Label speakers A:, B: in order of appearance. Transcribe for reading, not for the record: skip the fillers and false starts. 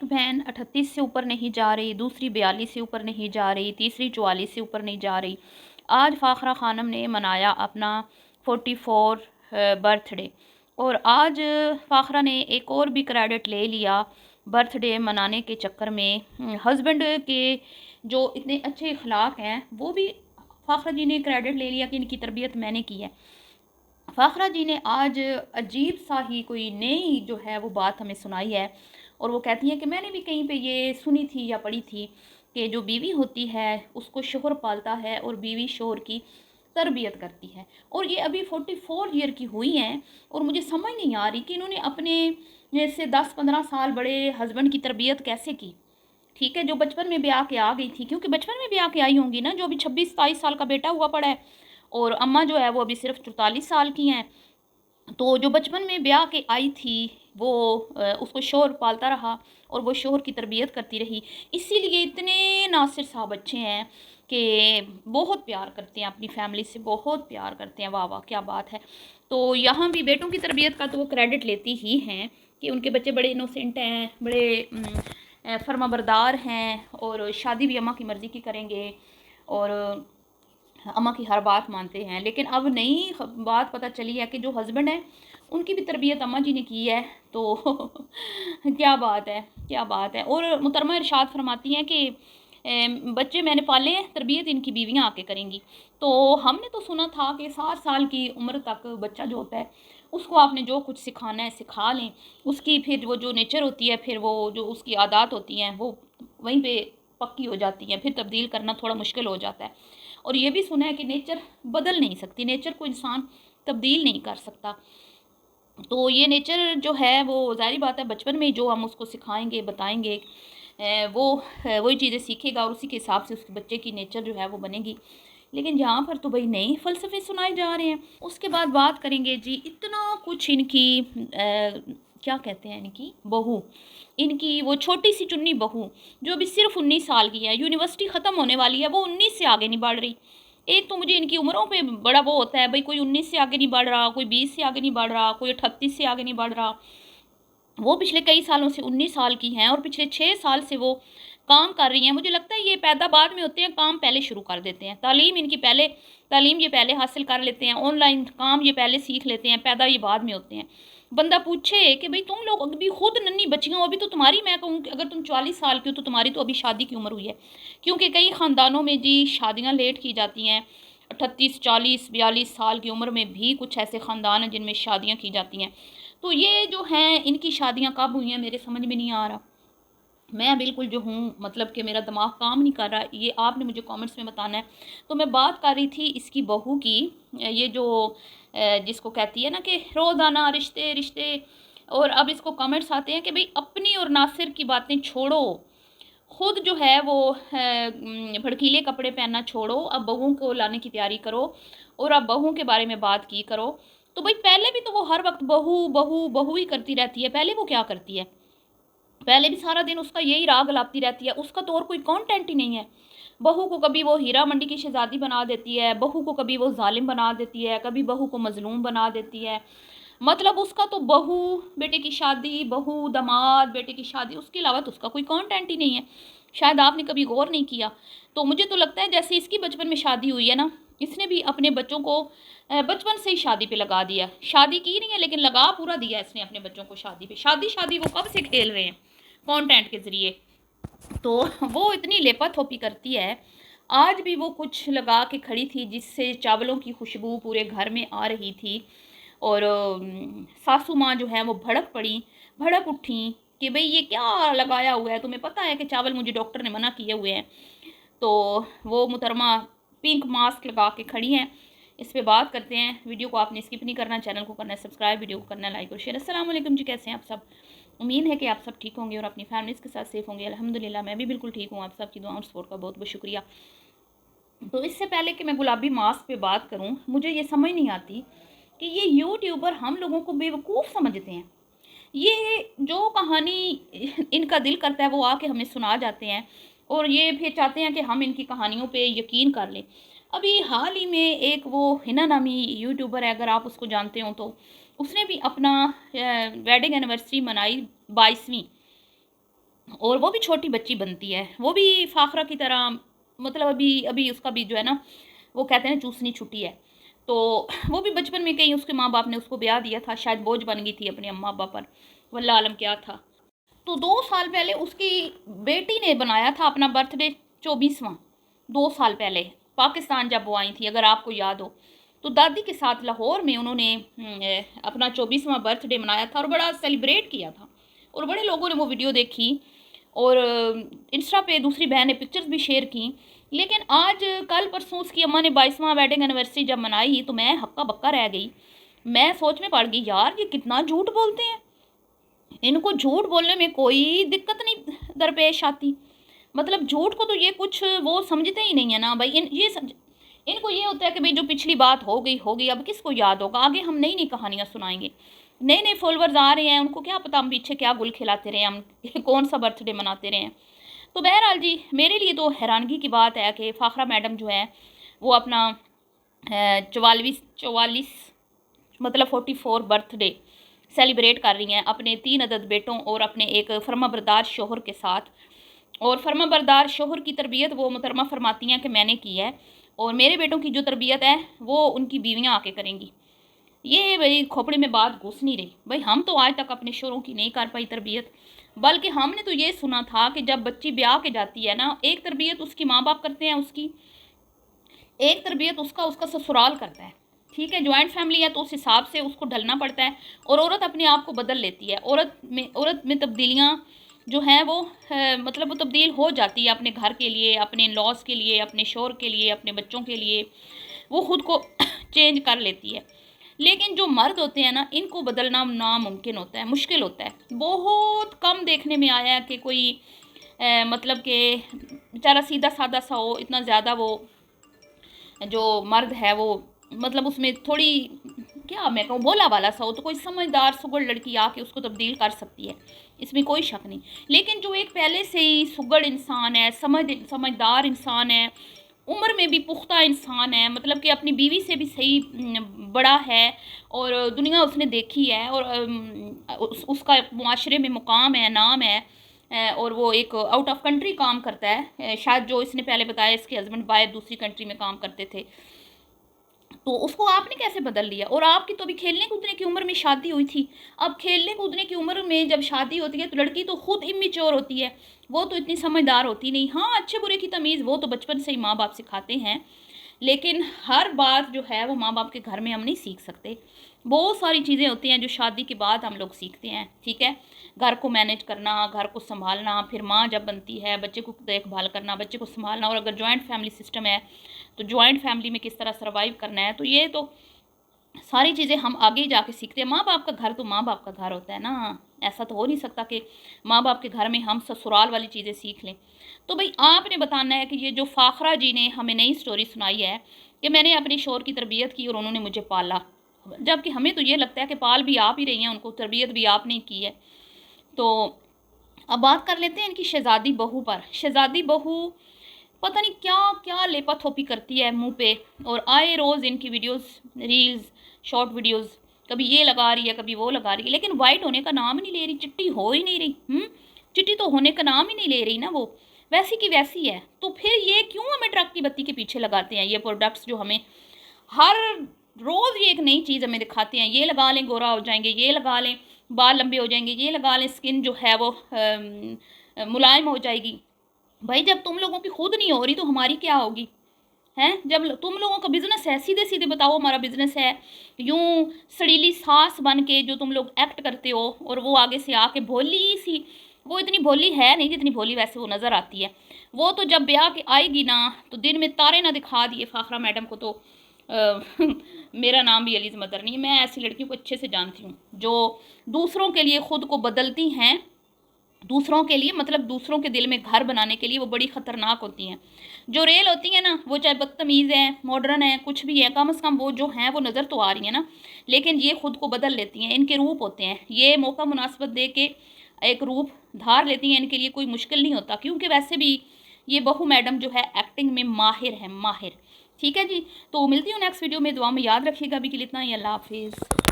A: एक बहन 38 से ऊपर नहीं जा रही, दूसरी 42 से ऊपर नहीं जा रही, तीसरी 44 से ऊपर नहीं जा रही। आज फ़ाखरा ख़ानम ने मनाया अपना 44 बर्थडे, और आज फ़ाखरा ने एक और भी क्रेडिट ले लिया बर्थडे मनाने के चक्कर में। हस्बैंड के जो इतने अच्छे अखलाक हैं वो भी फ़ाखरा जी ने क्रेडिट ले लिया कि इनकी तरबियत मैंने की है। फ़ाखरा जी ने आज अजीब सा ही कोई नई जो है वो बात हमें सुनाई है, और वो कहती हैं कि मैंने भी कहीं पे ये सुनी थी या पढ़ी थी कि जो बीवी होती है उसको शोहर पालता है और बीवी शोहर की तरबियत करती है। और ये अभी 44 ईयर की हुई हैं, और मुझे समझ नहीं आ रही कि इन्होंने अपने से 10-15 साल बड़े हस्बैंड की तरबियत कैसे की। ठीक है, जो बचपन में ब्याह के आ गई थी, क्योंकि बचपन में ब्याह के आई होंगी ना, जो अभी 26-27 साल का बेटा हुआ पड़ा है, और अम्मा जो है वो अभी सिर्फ 44 साल की हैं। तो जो बचपन में ब्याह के आई थी वो उसको शोहर पालता रहा और वो शोहर की तरबियत करती रही। इसीलिए इतने नासिर साहब अच्छे हैं कि बहुत प्यार करते हैं अपनी फैमिली से, बहुत प्यार करते हैं। वाह वाह, क्या बात है। तो यहाँ भी बेटों की तरबियत का तो वो क्रेडिट लेती ही हैं कि उनके बच्चे बड़े इनोसेंट हैं, बड़े फर्माबरदार हैं, और शादी भी अम्मा की मर्ज़ी की करेंगे, और अम्मा की हर बात मानते हैं। लेकिन अब नई बात पता चली है कि जो हस्बैंड है उनकी भी तरबियत अम्मा जी ने की है। तो क्या बात है, क्या बात है। और मुहतरमा इरशाद फरमाती हैं कि बच्चे मैंने पाले हैं, तरबियत इनकी बीवियाँ आके करेंगी। तो हमने तो सुना था कि 7 साल की उम्र तक बच्चा जो होता है उसको आपने जो कुछ सिखाना है सिखा लें, उसकी फिर वो जो नेचर होती है, फिर वो जो उसकी आदत होती हैं वो वहीं पे पक्की हो जाती हैं, फिर तब्दील करना थोड़ा मुश्किल हो जाता है। और ये भी सुना है कि नेचर बदल नहीं सकती, नेचर को इंसान तब्दील नहीं कर सकता। तो ये नेचर जो है वो ज़ाहिर बात है बचपन में जो हम उसको सिखाएंगे बताएंगे वो वही चीज़ें सीखेगा, और उसी के हिसाब से उसके बच्चे की नेचर जो है वो बनेगी। लेकिन यहाँ पर तो भाई नए फ़लसफ़े सुनाए जा रहे हैं। उसके बाद बात करेंगे जी, इतना कुछ इनकी क्या कहते हैं, इनकी बहू, इनकी वो छोटी सी चुन्नी बहू जो अभी सिर्फ 19 साल की है, यूनिवर्सिटी ख़त्म होने वाली है, वो 19 से आगे नहीं बढ़ रही। एक तो मुझे इनकी उम्रों पे बड़ा वो होता है भाई, कोई 19 से आगे नहीं बढ़ रहा, कोई 20 से आगे नहीं बढ़ रहा, कोई 38 से आगे नहीं बढ़ रहा। वो पिछले कई सालों से 19 साल की हैं, और पिछले 6 साल से वो काम कर रही हैं। मुझे लगता है ये पैदा बाद में होते हैं, काम पहले शुरू कर देते हैं। तालीम ये पहले हासिल कर लेते हैं, ऑनलाइन काम ये पहले सीख लेते हैं, पैदा ये बाद में होते हैं। बंदा पूछे कि भाई तुम लोग अभी खुद नन्ही बच्चियाँ हो, अभी तो तुम्हारी, मैं कहूँ कि अगर तुम 40 साल की हो तो तुम्हारी तो अभी शादी की उम्र हुई है। क्योंकि कई ख़ानदानों में जी शादियाँ लेट की जाती हैं, 38, 40, 42 साल की उम्र में भी कुछ ऐसे ख़ानदान हैं जिनमें शादियाँ की जाती हैं। तो ये जो हैं इनकी शादियाँ कब हुई हैं मेरे समझ में नहीं आ रहा। मैं बिल्कुल जो हूँ, मतलब कि मेरा दिमाग काम नहीं कर रहा, ये आपने मुझे कमेंट्स में बताना है। तो मैं बात कर रही थी इसकी बहू की, ये जो जिसको कहती है ना कि रोज़ाना रिश्ते रिश्ते, और अब इसको कमेंट्स आते हैं कि भाई अपनी और नासिर की बातें छोड़ो, खुद जो है वो भड़कीले कपड़े पहनना छोड़ो, अब बहू को लाने की तैयारी करो, और अब बहू के बारे में बात की करो। तो भाई पहले भी तो वो हर वक्त बहू बहू बहू ही करती रहती है। पहले वो क्या करती है, पहले भी सारा दिन उसका यही राग लाती रहती है, उसका तो और कोई कंटेंट ही नहीं है। बहू को कभी वो हीरा मंडी की शहजादी बना देती है, बहू को कभी वो जालिम बना देती है, कभी बहू को मजलूम बना देती है। मतलब उसका तो बहू बेटे की शादी, बहू दामाद बेटे की शादी, उसके अलावा तो उसका कोई कंटेंट ही नहीं है। शायद आपने कभी गौर नहीं किया। तो मुझे तो लगता है जैसे इसकी बचपन में शादी हुई है ना, इसने भी अपने बच्चों को बचपन से ही शादी पे लगा दिया। शादी की नहीं है लेकिन लगा पूरा दिया इसने अपने बच्चों को शादी पे। शादी शादी वो कब से खेल रहे हैं कंटेंट के ज़रिए। तो वो इतनी लेपा-थोपी करती है। आज भी वो कुछ लगा के खड़ी थी जिससे चावलों की खुशबू पूरे घर में आ रही थी, और सासू माँ जो है वो भड़क पड़ी, भड़क उठी कि भई ये क्या लगाया हुआ है? तुम्हें पता है कि चावल मुझे डॉक्टर ने मना किए हुए हैं। तो वो मुहतरमा पिंक मास्क लगा के खड़ी हैं। इस पे बात करते हैं। वीडियो को आपने स्किप नहीं करना, चैनल को करना है सब्सक्राइब, वीडियो को करना है लाइक और शेयर। अस्सलाम वालेकुम जी, कैसे हैं आप सब? उम्मीद है कि आप सब ठीक होंगे और अपनी फैमिलीज़ के साथ सेफ होंगे। अल्हम्दुलिल्लाह मैं भी बिल्कुल ठीक हूँ। आप सबकी दुआ और सपोर्ट का बहुत बहुत शुक्रिया। तो इससे पहले कि मैं गुलाबी मास्क पे बात करूँ, मुझे ये समझ नहीं आती कि ये यूट्यूबर हम लोगों को बेवकूफ़ समझते हैं। ये जो कहानी इनका दिल करता है वो आके हमें सुना जाते हैं, और ये फिर चाहते हैं कि हम इनकी कहानियों पे यकीन कर लें। अभी हाल ही में एक वो हिना नामी यूट्यूबर है, अगर आप उसको जानते हो तो, उसने भी अपना वेडिंग एनिवर्सरी मनाई 22वीं। और वो भी छोटी बच्ची बनती है, वो भी फाखरा की तरह, मतलब अभी अभी उसका भी जो है ना, वो कहते हैं चूसनी छुट्टी है। तो वो भी बचपन में कहीं उसके माँ बाप ने उसको ब्याह दिया था, शायद बोझ बन गई थी अपने अम्मा अब्बा पर, वल्लाह आलम क्या था। तो 2 साल पहले उसकी बेटी ने बनाया था अपना बर्थडे 24वां, 2 साल पहले पाकिस्तान जब वो आई थी, अगर आपको याद हो। तो दादी के साथ लाहौर में उन्होंने अपना 24वां बर्थडे मनाया था और बड़ा सेलिब्रेट किया था, और बड़े लोगों ने वो वीडियो देखी, और इंस्टा पे दूसरी बहन ने पिक्चर्स भी शेयर की। लेकिन आज कल परसों उसकी अम्मा ने 22वां वेडिंग एनिवर्सरी जब मनाई तो मैं हक्का बक्का रह गई। मैं सोच में पड़ गई, यार ये कितना झूठ बोलते हैं, इनको झूठ बोलने में कोई दिक्कत नहीं दरपेश आती। मतलब झूठ को तो ये कुछ वो समझते ही नहीं है ना भाई। इनको ये होता है कि भाई जो पिछली बात हो गई, अब किसको याद होगा, आगे हम नई नई कहानियाँ सुनाएंगे। नए नए फॉलोअर्स आ रहे हैं, उनको क्या पता हम पीछे क्या गुल खिलाते रहे, हम कौन सा बर्थडे मनाते रहे हैं। तो बहरहाल जी, मेरे लिए तो हैरानगी की बात है कि फ़ाखरा मैडम जो है वो अपना 44 मतलब 44 बर्थडे सेलिब्रेट कर रही हैं अपने 3 अदद बेटों और अपने एक फर्माबरदार शोहर के साथ। और फर्माबरदार शोहर की तरबियत वो मुहतरमा फरमाती हैं कि मैंने की है, और मेरे बेटों की जो तरबियत है वो उनकी बीवियाँ आके करेंगी। ये भाई खोपड़े में बात घुस नहीं रही भाई। हम तो आज तक अपने शोरों की नहीं कर पाई तरबियत, बल्कि हमने तो ये सुना था कि जब बच्ची ब्याह के जाती है ना, एक तरबियत उसकी माँ बाप करते हैं उसकी, एक तरबियत उसका उसका ससुराल करता है। ठीक है, जॉइंट फैमिली है तो उस हिसाब से उसको ढलना पड़ता है, और औरत अपने आप को बदल लेती है। औरत में तब्दीलियाँ जो हैं वो मतलब वो तब्दील हो जाती है अपने घर के लिए, अपने इन लॉज के लिए, अपने शोर के लिए, अपने बच्चों के लिए, वो ख़ुद को चेंज कर लेती है। लेकिन जो मर्द होते हैं ना, इनको बदलना नामुमकिन होता है, मुश्किल होता है। बहुत कम देखने में आया है कि कोई मतलब कि बेचारा सीधा साधा सा हो, इतना ज़्यादा वो जो मर्द है वो मतलब उसमें थोड़ी क्या मैं कहूँ भोला वाला सा हो, तो कोई समझदार सुगड़ लड़की आके उसको तब्दील कर सकती है, इसमें कोई शक नहीं। लेकिन जो एक पहले से ही सुगड़ इंसान है, समझदार इंसान है, उम्र में भी पुख्ता इंसान है, मतलब कि अपनी बीवी से भी सही बड़ा है, और दुनिया उसने देखी है, और उसका मुआशरे में मुकाम है, नाम है, और वो एक आउट ऑफ कंट्री काम करता है। शायद जो इसने पहले बताया इसके हस्बैंड बाहर दूसरी कंट्री में काम करते थे, तो उसको आपने कैसे बदल लिया। और आपकी तो अभी खेलने कूदने की उम्र में शादी हुई थी। अब खेलने कूदने की उम्र में जब शादी होती है तो लड़की तो खुद इमेच्योर होती है, वो तो इतनी समझदार होती नहीं। हाँ, अच्छे बुरे की तमीज़ वो तो बचपन से ही माँ बाप सिखाते हैं, लेकिन हर बात जो है वो माँ बाप के घर में हम नहीं सीख सकते। बहुत सारी चीज़ें होती हैं जो शादी के बाद हम लोग सीखते हैं। ठीक है, घर को मैनेज करना, घर को संभालना, फिर माँ जब बनती है बच्चे को देखभाल करना, बच्चे को संभालना, और अगर जॉइंट फैमिली सिस्टम है तो जॉइंट फैमिली में किस तरह सर्वाइव करना है। तो ये तो सारी चीज़ें हम आगे ही जाके सीखते हैं। माँ बाप का घर तो माँ बाप का घर होता है ना, ऐसा तो हो नहीं सकता कि माँ बाप के घर में हम ससुराल वाली चीज़ें सीख लें। तो भाई आपने बताना है कि ये जो फ़ाखरा जी ने हमें नई स्टोरी सुनाई है कि मैंने अपने शोहर की तरबियत की और उन्होंने मुझे पाला, जबकि हमें तो ये लगता है कि पाल भी आप ही रही हैं, उनको तरबियत भी आपने की है। तो अब बात कर लेते हैं इनकी शहज़ादी बहू पर। शहज़ादी बहू पता नहीं क्या क्या लेपा थोपी करती है मुंह पे, और आए रोज़ इनकी वीडियोस, रील्स, शॉर्ट वीडियोस, कभी ये लगा रही है कभी वो लगा रही है, लेकिन वाइट होने का नाम ही नहीं ले रही, चिट्टी हो ही नहीं रही। चिट्टी तो होने का नाम ही नहीं ले रही ना, वो वैसी की वैसी है। तो फिर ये क्यों हमें ट्रक की बत्ती के पीछे लगाते हैं, ये प्रोडक्ट्स जो हमें हर रोज़ ये एक नई चीज़ हमें दिखाते हैं, ये लगा लें गोरा हो जाएंगे, ये लगा लें बाल लंबे हो जाएंगे, ये लगा लें स्किन जो है वो मुलायम हो जाएगी। भाई जब तुम लोगों की खुद नहीं हो रही तो हमारी क्या होगी, हैं। जब तुम लोगों का बिज़नेस है, सीधे सीधे बताओ हमारा बिज़नेस है, यूं सड़ीली सास बन के जो तुम लोग एक्ट करते हो, और वो आगे से आके भोली सी, वो इतनी भोली है नहीं जितनी भोली वैसे वो नज़र आती है। वो तो जब ब्याह के आएगी ना तो दिन में तारे ना दिखा दिए फ़ाखरा मैडम को तो मेरा नाम भी अलीज़ मदर नहीं है। मैं ऐसी लड़कियों को अच्छे से जानती हूँ जो दूसरों के लिए ख़ुद को बदलती हैं, दूसरों के लिए मतलब दूसरों के दिल में घर बनाने के लिए वो बड़ी ख़तरनाक होती हैं। जो रेल होती हैं ना, वो चाहे बदतमीज़ हैं, मॉडर्न है, कुछ भी है, कम से कम वो जो हैं वो नज़र तो आ रही हैं ना, लेकिन ये ख़ुद को बदल लेती हैं। इनके रूप होते हैं, ये मौका मुनासिबत दे के एक रूप धार लेती हैं। इनके लिए कोई मुश्किल नहीं होता, क्योंकि वैसे भी ये बहू मैडम जो है एक्टिंग में माहिर है, माहिर। ठीक है जी, तो मिलती हूँ नेक्स्ट वीडियो में। दुआ में याद रखिएगा। अभी के लिए इतना ही, अल्लाह हाफिज़।